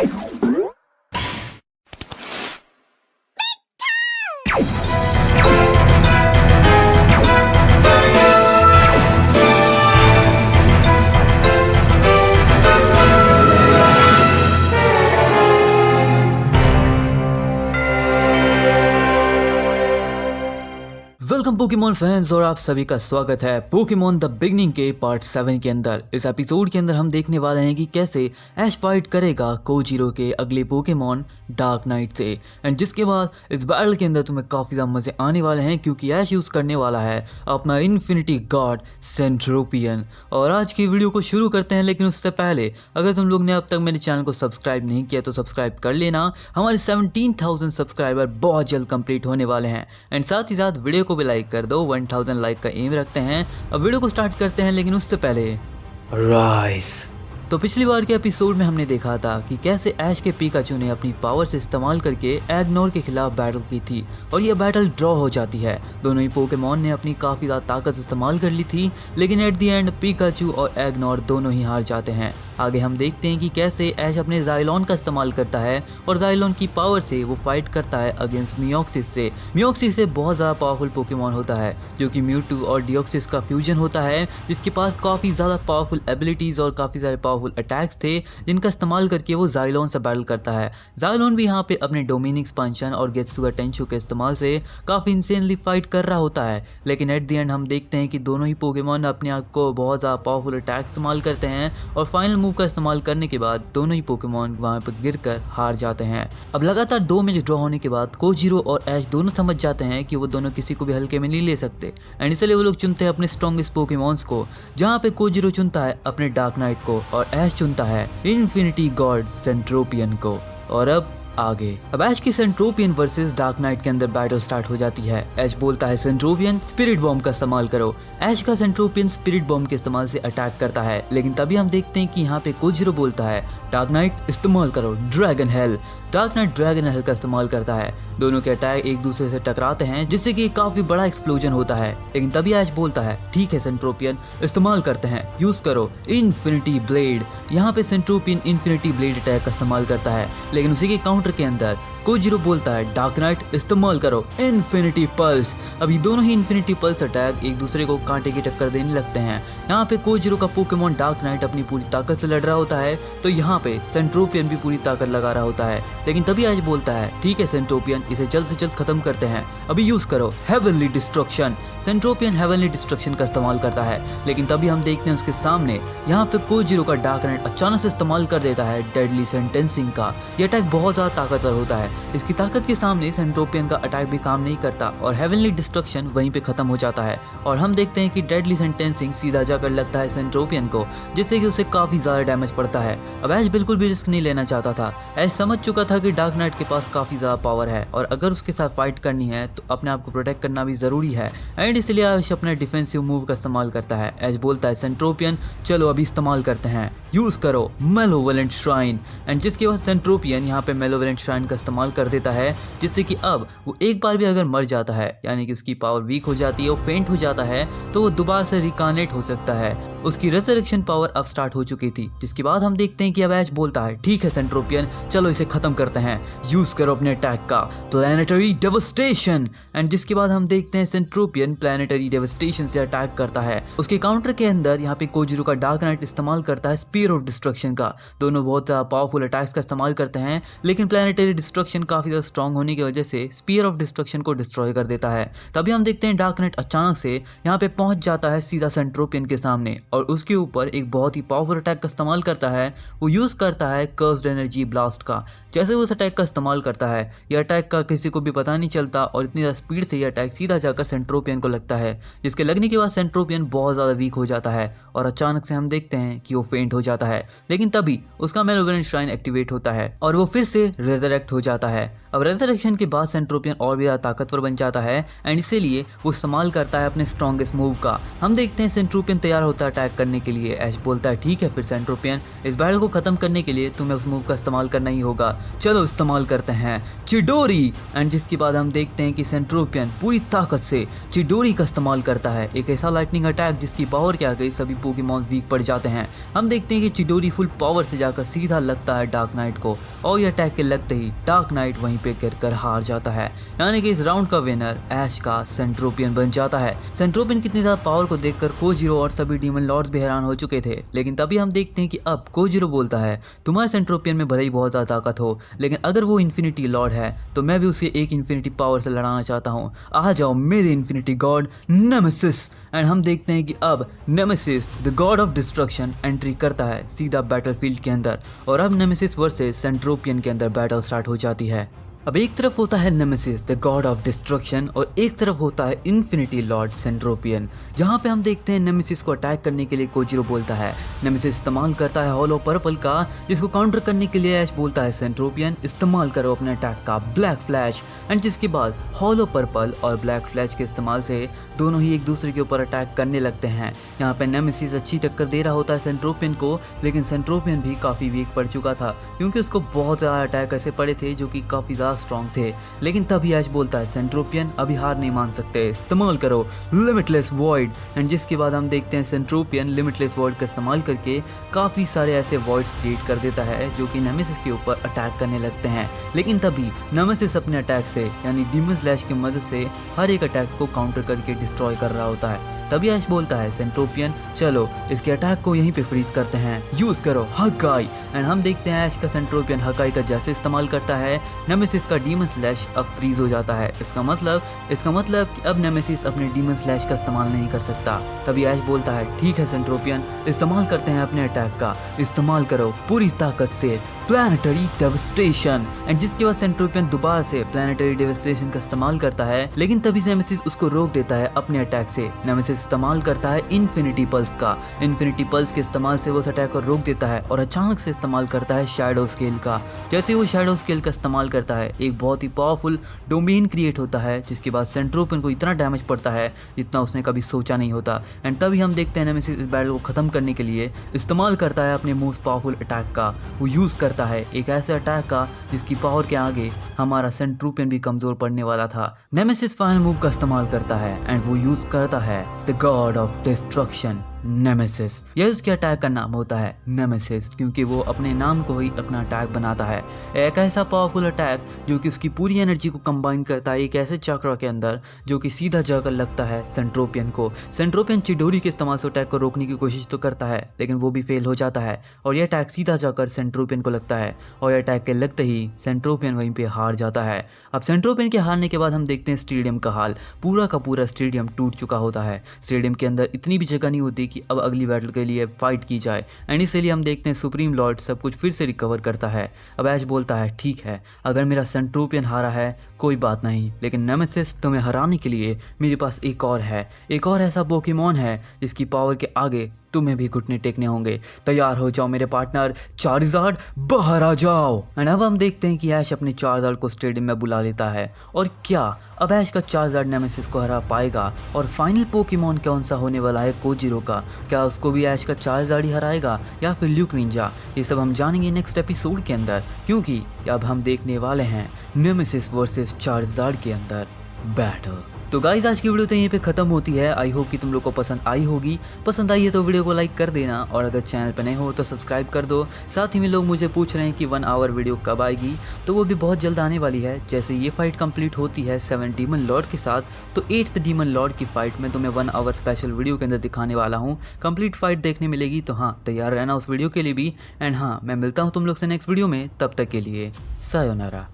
Welcome Pokemon fans और आप सभी का स्वागत है पोकेमॉन द बिगनिंग के पार्ट 7 के अंदर। इस एपिसोड के अंदर हम देखने वाले हैं कि कैसे ऐश फाइट करेगा कोजीरो के अगले पोकेमॉन डार्क नाइट से, एंड जिसके बाद इस बैटल के अंदर तुम्हें काफ़ी ज़्यादा मज़े आने वाले हैं क्योंकि ऐश यूज़ करने वाला है अपना इन्फिनिटी गॉड सेंट्रोपियन। और आज की वीडियो को शुरू करते हैं, लेकिन उससे पहले अगर तुम लोग ने अब तक मेरे चैनल को सब्सक्राइब नहीं किया तो सब्सक्राइब कर लेना। हमारे 17,000 सब्सक्राइबर बहुत जल्द कंप्लीट होने वाले हैं, एंड साथ ही साथ वीडियो को भी लाइक कर दो। 1000 लाइक का एम रखते हैं। अब वीडियो को स्टार्ट करते हैं, लेकिन उससे पहले राइज। तो पिछली बार के एपिसोड में हमने देखा था कि कैसे ऐश के पिकाचू ने अपनी पावर से इस्तेमाल करके एग्नोर के खिलाफ बैटल की थी और ये बैटल ड्रॉ हो जाती है। दोनों ही पोकेमॉन ने अपनी काफ़ी ज़्यादा ताकत इस्तेमाल कर ली थी, लेकिन एट द एंड पिकाचू और एग्नोर दोनों ही हार जाते हैं। आगे हम देखते हैं कि कैसे ऐश अपने ज़ाइलोन का इस्तेमाल करता है और ज़ाइलोन की पावर से वो फाइट करता है अगेंस्ट मियोक्सिस से। मियोक्सिस से बहुत ज़्यादा पावरफुल पोकेमॉन होता है जो कि म्यूटू और डियोक्सिस का फ्यूजन होता है, जिसके पास काफ़ी ज़्यादा पावरफुल एबिलिटीज़ और काफ़ी सारे पावरफुल अटैक्स थे जिनका इस्तेमाल करके वो ज़ाइलोन से बैटल करता है। ज़ाइलोन भी यहाँ पे अपने डोमिनिक एक्सपांशन और गेत्सुगा टेंशु के इस्तेमाल से काफ़ी इंसेनली फाइट कर रहा होता है, लेकिन एट द एंड हम देखते हैं कि दोनों ही पोकेमॉन अपने आप को बहुत ज़्यादा पावरफुल अटैक इस्तेमाल करते हैं और फाइनल मूव का इस्तेमाल करने के बाद दोनों ही पोकेमॉन वहां पर गिरकर हार जाते हैं। अब लगातार 2 मैच ड्रॉ होने के बाद कोजीरो और ऐश दोनों समझ जाते हैं कि वो दोनों किसी को भी हल्के में नहीं ले सकते, एंड इसलिए वो लोग चुनते हैं अपने स्ट्रॉन्गेस्ट पोकेमॉन्स को, जहां पे कोजीरो चुनता है अपने डार्क नाइट को और ऐश चुनता है इन्फिनिटी गॉड सेंट्रोपियन को। और अब ऐश की सेंट्रोपियन वर्सेस डार्क नाइट के अंदर बैटल स्टार्ट हो जाती है। ऐश बोलता है सेंट्रोपियन स्पिरिट बॉम्ब का इस्तेमाल करो। ऐश का सेंट्रोपियन स्पिरिट बॉम्ब के इस्तेमाल से अटैक करता है, लेकिन तभी हम देखते हैं कि यहाँ पे कोजीरो बोलता है डार्क नाइट इस्तेमाल करो dragon hello. Dark night dragon hello का इस्तेमाल करता है। दोनों के अटैक एक दूसरे से टकराते हैं जिससे कि काफी बड़ा एक्सप्लोजन होता है, लेकिन तभी ऐश बोलता है ठीक है सेंट्रोपियन इस्तेमाल करते हैं, यूज करो इन्फिनिटी ब्लेड। यहाँ पे सेंट्रोपियन इन्फिनिटी ब्लेड अटैक का इस्तेमाल करता है, लेकिन उसी के काउंटर के अंदर कोजीरो बोलता है डार्क नाइट इस्तेमाल करो इन्फिनिटी पल्स। अभी दोनों ही इन्फिनिटी पल्स अटैक एक दूसरे को कांटे की टक्कर देने लगते हैं। यहाँ पे कोजीरो का पोकेमॉन डार्क नाइट अपनी पूरी ताकत से लड़ रहा होता है, तो यहाँ पे सेंट्रोपियन भी पूरी ताकत लगा रहा होता है, लेकिन तभी ऐश बोलता है ठीक है सेंट्रोपियन इसे जल्द से जल्द खत्म करते हैं, अभी यूज करो हेवनली डिस्ट्रक्शन। सेंट्रोपियन हेवनली डिस्ट्रक्शन का इस्तेमाल करता है, लेकिन तभी हम देखते हैं उसके सामने यहाँ पे कोजीरो का डार्क नाइट अचानक से इस्तेमाल कर देता है डेडली सेंटेंसिंग का। यह अटैक बहुत ज्यादा ताकतवर होता है, इसकी ताकत के सामने सेंट्रोपियन का अटैक भी काम नहीं करता और हेवनली डिस्ट्रक्शन वहीं पे खत्म हो जाता है। और हम देखते हैं कि डेडली सेंटेंसिंग सीधा जाकर लगता है सेंट्रोपियन को, जिससे कि उसे काफी ज्यादा डैमेज पड़ता है। अब ऐश बिल्कुल भी रिस्क नहीं लेना चाहता था। ऐश समझ चुका था कि डार्क नाइट के पास काफी ज्यादा पावर है और अगर उसके साथ फाइट करनी है तो अपने आप को प्रोटेक्ट करना भी जरूरी है, एंड इसलिए ऐश अपने डिफेंसिव मूव का इस्तेमाल करता है। ऐश बोलता है सेंट्रोपियन चलो अभी इस्तेमाल करते हैं, यूज करो मेलोवेलेंट श्राइन। एंड जिसके बाद सेंट्रोपियन यहाँ पे मेलोवेलेंट श्राइन का इस्तेमाल कर देता है, जिससे कि अब वो एक बार भी अगर मर जाता है यानी कि उसकी पावर वीक हो जाती है और फेंट हो जाता है, तो वो दोबारा से रिकानेट हो सकता है। उसकी रेजरेक्शन पावर अब स्टार्ट हो चुकी थी, जिसके बाद हम देखते हैं कि अब ऐश बोलता है ठीक है सेंट्रोपियन चलो इसे खत्म करते हैं, यूज करो अपने अटैक का प्लैनेटरी डेवस्टेशन। एंड जिसके बाद हम देखते हैं सेंट्रोपियन प्लैनेटरी डेवस्टेशन से अटैक करता है। उसके काउंटर के अंदर यहाँ पे कोजीरो का डार्क नाइट इस्तेमाल करता है स्पीयर ऑफ डिस्ट्रक्शन का। दोनों बहुत पावरफुल अटैक्स का इस्तेमाल करते हैं, लेकिन प्लैनेटरी डिस्ट्रक्शन काफी ज्यादा स्ट्रॉन्ग होने की वजह से स्पीयर ऑफ डिस्ट्रक्शन को डिस्ट्रॉय कर देता है। तभी हम देखते हैं डार्क नाइट अचानक से यहाँ पे पहुंच जाता है सीधा सेंट्रोपियन के सामने और उसके ऊपर एक बहुत ही पावरफुल अटैक का इस्तेमाल करता है। वो यूज करता है कर्स्ड एनर्जी ब्लास्ट का। जैसे वो उस अटैक का इस्तेमाल करता है, यह अटैक का किसी को भी पता नहीं चलता और इतनी ज़्यादा स्पीड से यह अटैक सीधा जाकर सेंट्रोपियन को लगता है, जिसके लगने के बाद सेंट्रोपियन बहुत ज़्यादा वीक हो जाता है और अचानक से हम देखते हैं कि वो फेंट हो जाता है। लेकिन तभी उसका मेलोवेलेंट श्राइन एक्टिवेट होता है और वो फिर से रेजरेक्ट हो जाता है। अब रेजरेक्शन के बाद सेंट्रोपियन और भी ज़्यादा ताकतवर बन जाता है एंड इसीलिए वो इस्तेमाल करता है अपने स्ट्रॉन्गेस्ट मूव का। हम देखते हैं सेंट्रोपियन तैयार होता है अटैक करने के लिए। ऐश बोलता है ठीक है फिर सेंट्रोपियन इस बैटल को खत्म करने के लिए तुम्हें उस मूव का इस्तेमाल करना ही होगा, चलो इस्तेमाल करते हैं चिडोरी। एंड जिसके बाद हम देखते हैं कि सेंट्रोपियन पूरी ताकत से चिडोरी का इस्तेमाल करता है, एक ऐसा लाइटनिंग अटैक जिसकी पावर के आगे सभी पोकेमॉन वीक पड़ जाते हैं। हम देखते हैं कि चिडोरी फुल पावर से जाकर सीधा लगता है डार्क नाइट को और ये अटैक के लगते ही डार्क नाइट वहीं पे गिर कर हार जाता है, यानी कि इस राउंड का विनर ऐश का सेंट्रोपियन बन जाता है। सेंट्रोपियन की इतनी ज्यादा पावर को देखकर कोजीरो और सभी डीमन लॉर्ड्स भी हैरान हो चुके थे, लेकिन तभी हम देखते हैं कि अब कोजीरो बोलता है तुम्हारे सेंट्रोपियन में भले ही बहुत ज्यादा ताकत हो, लेकिन अगर वो इन्फिनिटी लॉर्ड है तो मैं भी उसे एक इन्फिनिटी पावर से लड़ाना चाहता हूँ, आ जाओ मेरे इन्फिनिटी गॉड नेमेसिस। एंड हम देखते हैं कि अब nemesis the God of destruction entry करता है सीधा बैटलफील्ड के अंदर, और अब नेमेसिस वर्सेस सेंट्रोपियन के अंदर बैटल स्टार्ट हो जाती है। अब एक तरफ होता है nemesis the God of destruction और एक तरफ होता है इन्फिनिटी लॉर्ड सेंट्रोपियन, जहां पे हम देखते हैं नेमेसिस को अटैक करने के लिए कोजीरो बोलता है नेमेसिस इस्तेमाल करता है हॉलो पर्पल का, जिसको काउंटर करने के लिए ऐश बोलता है सेंट्रोपियन इस्तेमाल करो अपने अटैक का ब्लैक फ्लैश, एंड जिसके बाद हॉलो पर्पल और ब्लैक फ्लैश के इस्तेमाल से दोनों ही एक दूसरे के ऊपर अटैक करने लगते हैं। यहाँ पे नेमेसिस अच्छी टक्कर दे रहा होता है सेंट्रोपियन को, लेकिन सेंट्रोपियन भी काफ़ी वीक पड़ चुका था क्योंकि उसको बहुत ज़्यादा अटैक ऐसे पड़े थे जो कि काफ़ी ज़्यादा स्ट्रॉन्ग थे। लेकिन तभी ऐश बोलता है सेंट्रोपियन अभी हार नहीं मान सकते, इस्तेमाल करो लिमिटलेस वॉइड, एंड जिसके बाद हम देखते हैं सेंट्रोपियन लिमिटलेस वॉइड का इस्तेमाल करके काफ़ी सारे ऐसे वॉइड्स क्रिएट कर देता है जो कि नेमेसिस के ऊपर अटैक करने लगते हैं। लेकिन तभी नेमेसिस अपने अटैक से यानी डीमन स्लैश की मदद से हर एक अटैक को काउंटर करके डिस्ट्रॉय कर रहा होता है। तभी ऐश बोलता है सेंट्रोपियन चलो इसके अटैक को यहीं पे फ्रीज करते हैं, यूज करो हकाई, एंड हम देखते हैं ऐश का सेंट्रोपियन हकाई का जैसे इस्तेमाल करता है नेमेसिस का डीमन स्लैश अब फ्रीज हो जाता है। इसका मतलब कि अब नेमेसिस अपने डीमन स्लैश का इस्तेमाल नहीं कर सकता। तभी ऐश बोलता है ठीक है सेंट्रोपियन इस्तेमाल करते हैं अपने अटैक का, इस्तेमाल करो पूरी ताकत से प्लैनेटरी डेवस्टेशन, एंड जिसके बाद सेंट्रोपियन दोबारा से प्लैनेटरी डेवस्टेशन का इस्तेमाल करता है, लेकिन तभी नेमेसिस उसको रोक देता है अपने अटैक से। नेमेसिस इस्तेमाल करता है इन्फिनिटी पल्स का, इन्फिनिटी पल्स के इस्तेमाल से वो उस अटैक को रोक देता है और अचानक से इस्तेमाल करता है शैडो स्केल का। जैसे वो शैडो स्केल का इस्तेमाल करता है एक बहुत ही पावरफुल डोमेन क्रिएट होता है, जिसके बाद सेंट्रोपियन को इतना डैमेज पड़ता है जितना उसने कभी सोचा नहीं होता। एंड तभी हम देखते हैं नेमेसिस इस बैटल को खत्म करने के लिए इस्तेमाल करता है अपने मोस्ट पावरफुल अटैक का, वो यूज करता है एक ऐसे अटैक का जिसकी पावर के आगे हमारा सेंट्रोपियन भी कमजोर पड़ने वाला था। नेमेसिस फाइनल मूव का इस्तेमाल करता है एंड वो यूज करता है the God of destruction nemesis. यह उसके अटैक का नाम होता है नेमेसिस क्योंकि वो अपने नाम को ही अपना अटैक बनाता है। एक ऐसा पावरफुल अटैक जो कि उसकी पूरी एनर्जी को कंबाइन करता है एक ऐसे चक्र के अंदर जो कि सीधा जाकर लगता है सेंट्रोपियन को। सेंट्रोपियन चिडोरी के इस्तेमाल से अटैक को रोकने की कोशिश तो करता है, लेकिन वो भी फेल हो जाता है और यह अटैक सीधा जाकर सेंट्रोपियन को लगता है और यह अटैक के लगते ही सेंट्रोपियन वहीं पे हार जाता है। अब सेंट्रोपियन के हारने के बाद हम देखते हैं स्टेडियम का हाल, पूरा का पूरा स्टेडियम टूट चुका होता है। स्टेडियम के अंदर इतनी भी जगह नहीं होती कि अब अगली बैटल के लिए फाइट की जाए, एंड इसलिए हम देखते हैं सुप्रीम लॉर्ड सब कुछ फिर से रिकवर करता है। अब ऐश बोलता है ठीक है अगर मेरा सेंट्रोपियन हारा है कोई बात नहीं, लेकिन नेमेसिस तुम्हें हराने के लिए मेरे पास एक और ऐसा पोकेमॉन है जिसकी पावर के आगे तुम्हें भी घुटने टेकने होंगे। तैयार हो जाओ मेरे पार्टनर, चार्जार्ड बाहर आ जाओ। एंड अब हम देखते हैं कि ऐश अपने चार्जार्ड को स्टेडियम में बुला लेता है, और क्या अब ऐश का चार्जार्ड नेमेसिस को हरा पाएगा? और फाइनल पोकेमॉन कौन सा होने वाला है कोजीरो का? क्या उसको भी ऐश का चार्जार्ड ही हराएगा या फिर ल्यूक निंजा? ये सब हम जानेंगे नेक्स्ट एपिसोड के अंदर, क्योंकि अब हम देखने वाले हैं नेमेसिस वर्सेस चार्जार्ड के अंदर बैटल। तो गाइज आज की वीडियो तो यहीं पे खत्म होती है। आई होप कि तुम लोग को पसंद आई होगी। पसंद आई है तो वीडियो को लाइक कर देना, और अगर चैनल पे नए हो तो सब्सक्राइब कर दो। साथ ही में लोग मुझे पूछ रहे हैं कि 1 आवर वीडियो कब आएगी, तो वो भी बहुत जल्द आने वाली है। जैसे ये फाइट कंप्लीट होती है 7 डीमन लॉर्ड के साथ, तो 8th डीमन लॉर्ड की फाइट में तो मैं 1 आवर स्पेशल वीडियो के अंदर दिखाने वाला हूँ। कंप्लीट फाइट देखने मिलेगी, तो हाँ तैयार रहना उस वीडियो के लिए भी। एंड हाँ मैं मिलता हूँ तुम लोग से नेक्स्ट वीडियो में, तब तक के लिए सायोनारा।